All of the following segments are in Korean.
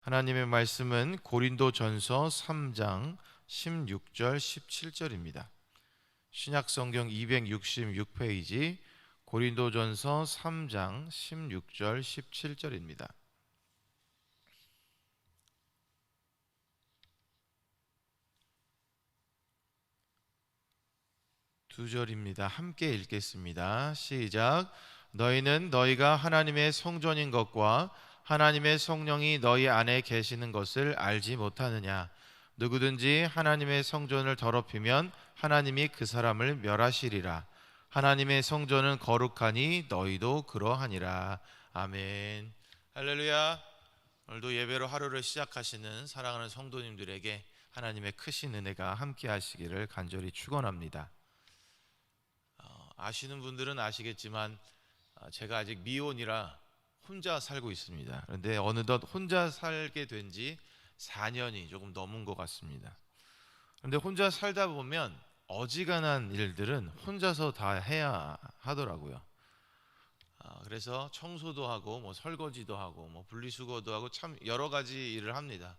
하나님의 말씀은 고린도전서 3장 16절 17절입니다. 신약성경 266페이지 고린도전서 3장 16절 17절입니다. 두 절입니다. 함께 읽겠습니다. 시작. 너희는 너희가 하나님의 성전인 것과 하나님의 성령이 너희 안에 계시는 것을 알지 못하느냐? 누구든지 하나님의 성전을 더럽히면 하나님이 그 사람을 멸하시리라. 하나님의 성전은 거룩하니 너희도 그러하니라. 아멘. 할렐루야. 오늘도 예배로 하루를 시작하시는 사랑하는 성도님들에게 하나님의 크신 은혜가 함께 하시기를 간절히 축원합니다. 아시는 분들은 아시겠지만 제가 아직 미혼이라 혼자 살고 있습니다. 그런데 어느덧 혼자 살게 된 지 4년이 조금 넘은 것 같습니다. 그런데 혼자 살다 보면 어지간한 일들은 혼자서 다 해야 하더라고요. 그래서 청소도 하고 설거지도 하고 분리수거도 하고 참 여러 가지 일을 합니다.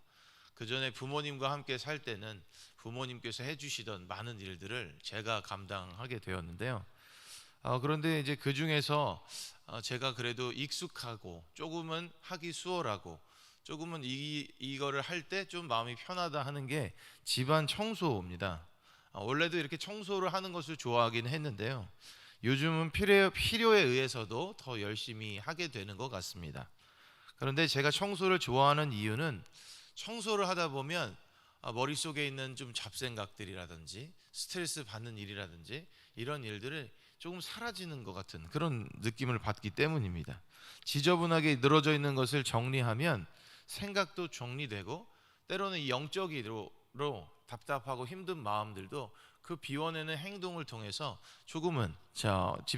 그 전에 부모님과 함께 살 때는 부모님께서 해주시던 많은 일들을 제가 감당하게 되었는데요. 그런데 이제 그 중에서 제가 그래도 익숙하고 조금은 하기 수월하고 조금은 이거를 할 때 좀 마음이 편하다 하는 게 집안 청소입니다. 원래도 이렇게 청소를 하는 것을 좋아하긴 했는데요. 요즘은 필요에 의해서도 더 열심히 하게 되는 것 같습니다. 그런데 제가 청소를 좋아하는 이유는 청소를 하다 보면 머릿속에 있는 좀 잡생각들이라든지 스트레스 받는 일이라든지 이런 일들을 조금 사라지는 것 같은 그런 느낌을 받기 때문입니다. 지저분하게 늘어져 있는 것을 정리하면 생각도 정리되고 때로는 이 영적으로 답답하고 힘든 마음들도 그 비워내는 행동을 통해서 조금은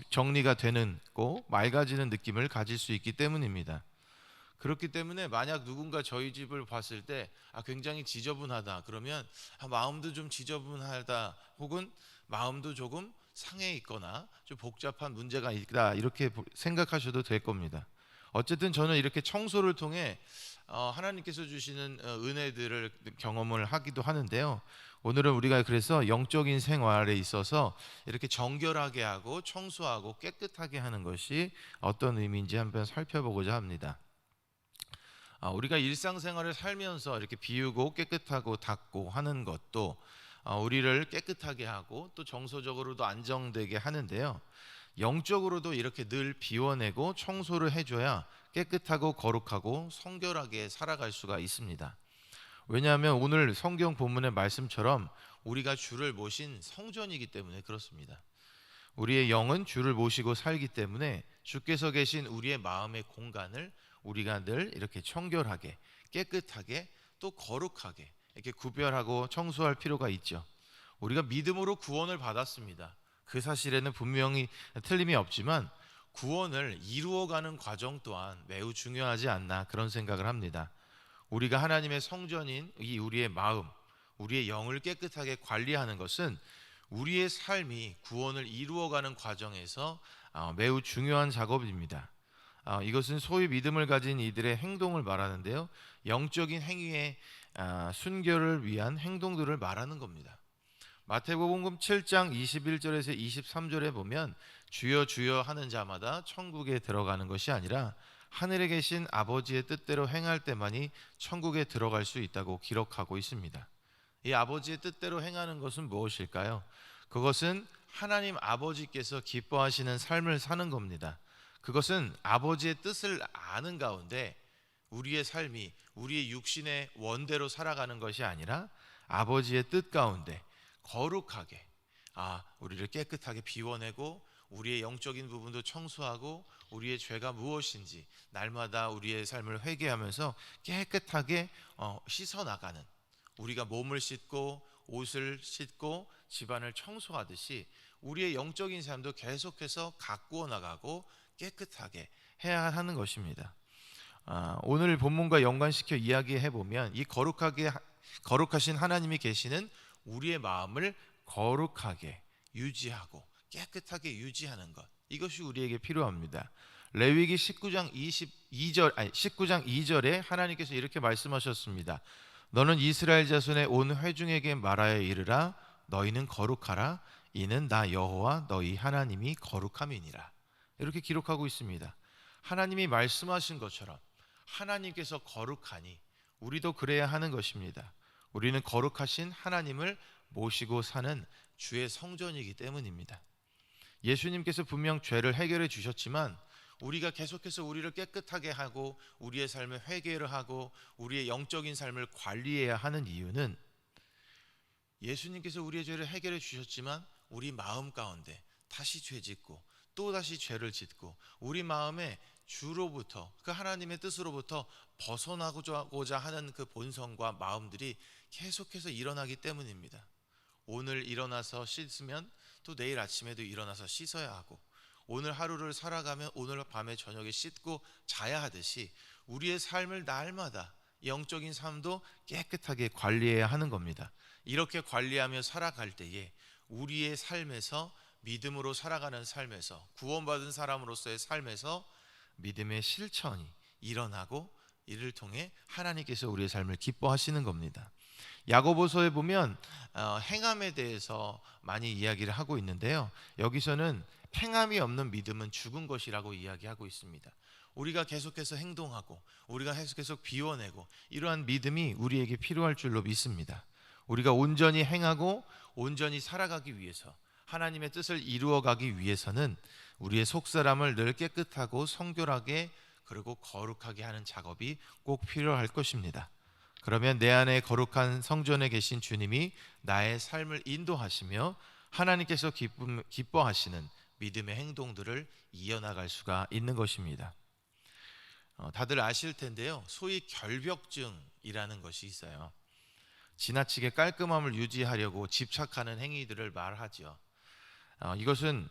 정리가 되는 고 맑아지는 느낌을 가질 수 있기 때문입니다. 그렇기 때문에 만약 누군가 저희 집을 봤을 때 굉장히 지저분하다 그러면 마음도 좀 지저분하다 혹은 마음도 조금 상해 있거나 좀 복잡한 문제가 있다 이렇게 생각하셔도 될 겁니다. 어쨌든 저는 이렇게 청소를 통해 하나님께서 주시는 은혜들을 경험을 하기도 하는데요. 오늘은 우리가 그래서 영적인 생활에 있어서 이렇게 정결하게 하고 청소하고 깨끗하게 하는 것이 어떤 의미인지 한번 살펴보고자 합니다. 우리가 일상생활을 살면서 이렇게 비우고 깨끗하고 닦고 하는 것도 우리를 깨끗하게 하고 또 정서적으로도 안정되게 하는데요. 영적으로도 이렇게 늘 비워내고 청소를 해줘야 깨끗하고 거룩하고 성결하게 살아갈 수가 있습니다. 왜냐하면 오늘 성경 본문의 말씀처럼 우리가 주를 모신 성전이기 때문에 그렇습니다. 우리의 영은 주를 모시고 살기 때문에 주께서 계신 우리의 마음의 공간을 우리가 늘 이렇게 청결하게 깨끗하게 또 거룩하게 이렇게 구별하고 청소할 필요가 있죠. 우리가 믿음으로 구원을 받았습니다. 그 사실에는 분명히 틀림이 없지만 구원을 이루어가는 과정 또한 매우 중요하지 않나 그런 생각을 합니다. 우리가 하나님의 성전인 이 우리의 마음, 우리의 영을 깨끗하게 관리하는 것은 우리의 삶이 구원을 이루어가는 과정에서 매우 중요한 작업입니다. 이것은 소위 믿음을 가진 이들의 행동을 말하는데요. 영적인 행위의 순결을 위한 행동들을 말하는 겁니다. 마태복음 7장 21절에서 23절에 보면 주여 주여 하는 자마다 천국에 들어가는 것이 아니라 하늘에 계신 아버지의 뜻대로 행할 때만이 천국에 들어갈 수 있다고 기록하고 있습니다. 이 아버지의 뜻대로 행하는 것은 무엇일까요? 그것은 하나님 아버지께서 기뻐하시는 삶을 사는 겁니다. 그것은 아버지의 뜻을 아는 가운데 우리의 삶이 우리의 육신의 원대로 살아가는 것이 아니라 아버지의 뜻 가운데 거룩하게 우리를 깨끗하게 비워내고 우리의 영적인 부분도 청소하고 우리의 죄가 무엇인지 날마다 우리의 삶을 회개하면서 깨끗하게 씻어나가는 우리가 몸을 씻고 옷을 씻고 집안을 청소하듯이 우리의 영적인 삶도 계속해서 가꾸어 나가고 깨끗하게 해야 하는 것입니다. 오늘 본문과 연관시켜 이야기해 보면 이 거룩하신 하나님이 계시는 우리의 마음을 거룩하게 유지하고 깨끗하게 유지하는 것 이것이 우리에게 필요합니다. 레위기 19장 2절에 하나님께서 이렇게 말씀하셨습니다. 너는 이스라엘 자손의 온 회중에게 말하여 이르라. 너희는 거룩하라. 이는 나 여호와 너희 하나님이 거룩함이니라. 이렇게 기록하고 있습니다. 하나님이 말씀하신 것처럼 하나님께서 거룩하니 우리도 그래야 하는 것입니다. 우리는 거룩하신 하나님을 모시고 사는 주의 성전이기 때문입니다. 예수님께서 분명 죄를 해결해 주셨지만 우리가 계속해서 우리를 깨끗하게 하고 우리의 삶에 회개를 하고 우리의 영적인 삶을 관리해야 하는 이유는 예수님께서 우리의 죄를 해결해 주셨지만 우리 마음 가운데 다시 죄 짓고 또 다시 죄를 짓고 우리 마음에 주로부터 그 하나님의 뜻으로부터 벗어나고자 하는 그 본성과 마음들이 계속해서 일어나기 때문입니다. 오늘 일어나서 씻으면 또 내일 아침에도 일어나서 씻어야 하고 오늘 하루를 살아가면 오늘 밤에 저녁에 씻고 자야 하듯이 우리의 삶을 날마다 영적인 삶도 깨끗하게 관리해야 하는 겁니다. 이렇게 관리하며 살아갈 때에 우리의 삶에서 믿음으로 살아가는 삶에서 구원받은 사람으로서의 삶에서 믿음의 실천이 일어나고 이를 통해 하나님께서 우리의 삶을 기뻐하시는 겁니다. 야고보서에 보면 행함에 대해서 많이 이야기를 하고 있는데요. 여기서는 행함이 없는 믿음은 죽은 것이라고 이야기하고 있습니다. 우리가 계속해서 행동하고 우리가 계속해서 비워내고 이러한 믿음이 우리에게 필요할 줄로 믿습니다. 우리가 온전히 행하고 온전히 살아가기 위해서 하나님의 뜻을 이루어가기 위해서는 우리의 속사람을 늘 깨끗하고 성결하게 그리고 거룩하게 하는 작업이 꼭 필요할 것입니다. 그러면 내 안에 거룩한 성전에 계신 주님이 나의 삶을 인도하시며 하나님께서 기뻐하시는 믿음의 행동들을 이어나갈 수가 있는 것입니다. 다들 아실 텐데요. 소위 결벽증이라는 것이 있어요. 지나치게 깔끔함을 유지하려고 집착하는 행위들을 말하죠. 이것은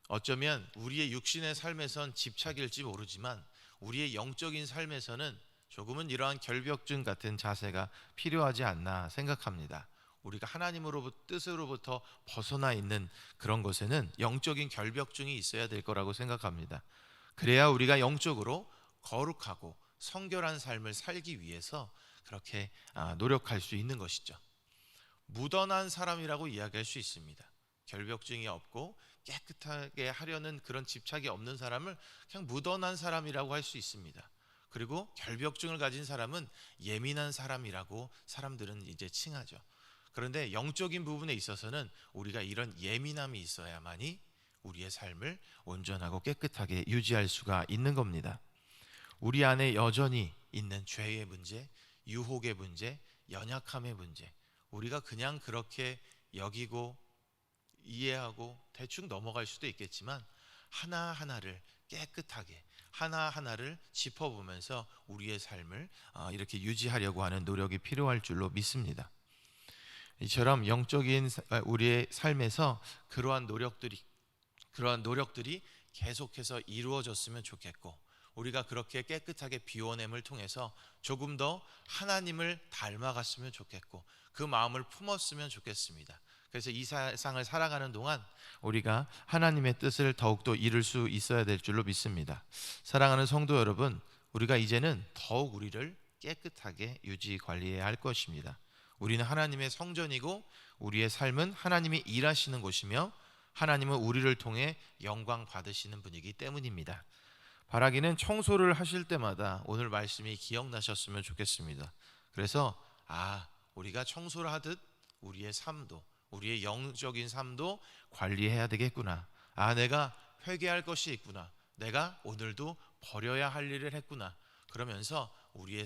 어쩌면 우리의 육신의 삶에선 집착일지 모르지만 우리의 영적인 삶에서는 조금은 이러한 결벽증 같은 자세가 필요하지 않나 생각합니다. 우리가 하나님으로부터 뜻으로부터 벗어나 있는 그런 것에는 영적인 결벽증이 있어야 될 거라고 생각합니다. 그래야 우리가 영적으로 거룩하고 성결한 삶을 살기 위해서 그렇게 노력할 수 있는 것이죠. 무던한 사람이라고 이야기할 수 있습니다. 결벽증이 없고 깨끗하게 하려는 그런 집착이 없는 사람을 그냥 무던한 사람이라고 할 수 있습니다. 그리고 결벽증을 가진 사람은 예민한 사람이라고 사람들은 이제 칭하죠. 그런데 영적인 부분에 있어서는 우리가 이런 예민함이 있어야만이 우리의 삶을 온전하고 깨끗하게 유지할 수가 있는 겁니다. 우리 안에 여전히 있는 죄의 문제, 유혹의 문제, 연약함의 문제, 우리가 그냥 그렇게 여기고 이해하고 대충 넘어갈 수도 있겠지만 하나하나를 깨끗하게 하나하나를 짚어보면서 우리의 삶을 이렇게 유지하려고 하는 노력이 필요할 줄로 믿습니다. 이처럼 영적인 우리의 삶에서 그러한 노력들이 계속해서 이루어졌으면 좋겠고 우리가 그렇게 깨끗하게 비워냄을 통해서 조금 더 하나님을 닮아갔으면 좋겠고 그 마음을 품었으면 좋겠습니다. 그래서 이 세상을 살아가는 동안 우리가 하나님의 뜻을 더욱더 이룰 수 있어야 될 줄로 믿습니다. 사랑하는 성도 여러분, 우리가 이제는 더욱 우리를 깨끗하게 유지 관리해야 할 것입니다. 우리는 하나님의 성전이고 우리의 삶은 하나님이 일하시는 곳이며 하나님은 우리를 통해 영광 받으시는 분이기 때문입니다. 바라기는 청소를 하실 때마다 오늘 말씀이 기억나셨으면 좋겠습니다. 그래서 우리가 청소를 하듯 우리의 삶도 우리의 영적인 삶도 관리해야 되겠구나. 내가 회개할 것이 있구나. 내가 오늘도 버려야 할 일을 했구나. 그러면서 우리의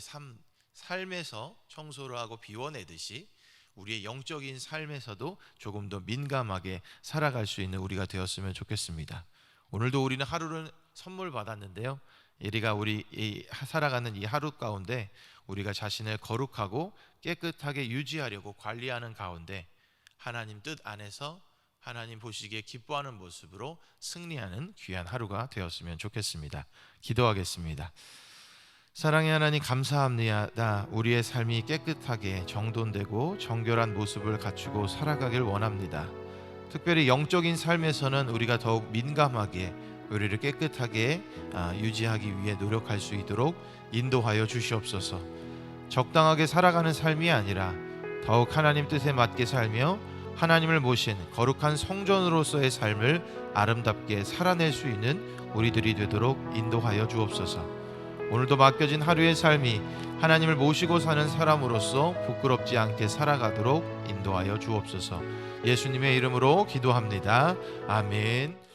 삶에서 청소를 하고 비워내듯이 우리의 영적인 삶에서도 조금 더 민감하게 살아갈 수 있는 우리가 되었으면 좋겠습니다. 오늘도 우리는 하루를 선물 받았는데요. 우리 살아가는 이 하루 가운데 우리가 자신을 거룩하고 깨끗하게 유지하려고 관리하는 가운데 하나님 뜻 안에서 하나님 보시기에 기뻐하는 모습으로 승리하는 귀한 하루가 되었으면 좋겠습니다. 기도하겠습니다. 사랑의 하나님 감사합니다. 우리의 삶이 깨끗하게 정돈되고 정결한 모습을 갖추고 살아가길 원합니다. 특별히 영적인 삶에서는 우리가 더욱 민감하게 우리를 깨끗하게 유지하기 위해 노력할 수 있도록 인도하여 주시옵소서. 적당하게 살아가는 삶이 아니라 더욱 하나님 뜻에 맞게 살며 하나님을 모신 거룩한 성전으로서의 삶을 아름답게 살아낼 수 있는 우리들이 되도록 인도하여 주옵소서. 오늘도 맡겨진 하루의 삶이 하나님을 모시고 사는 사람으로서 부끄럽지 않게 살아가도록 인도하여 주옵소서. 예수님의 이름으로 기도합니다. 아멘.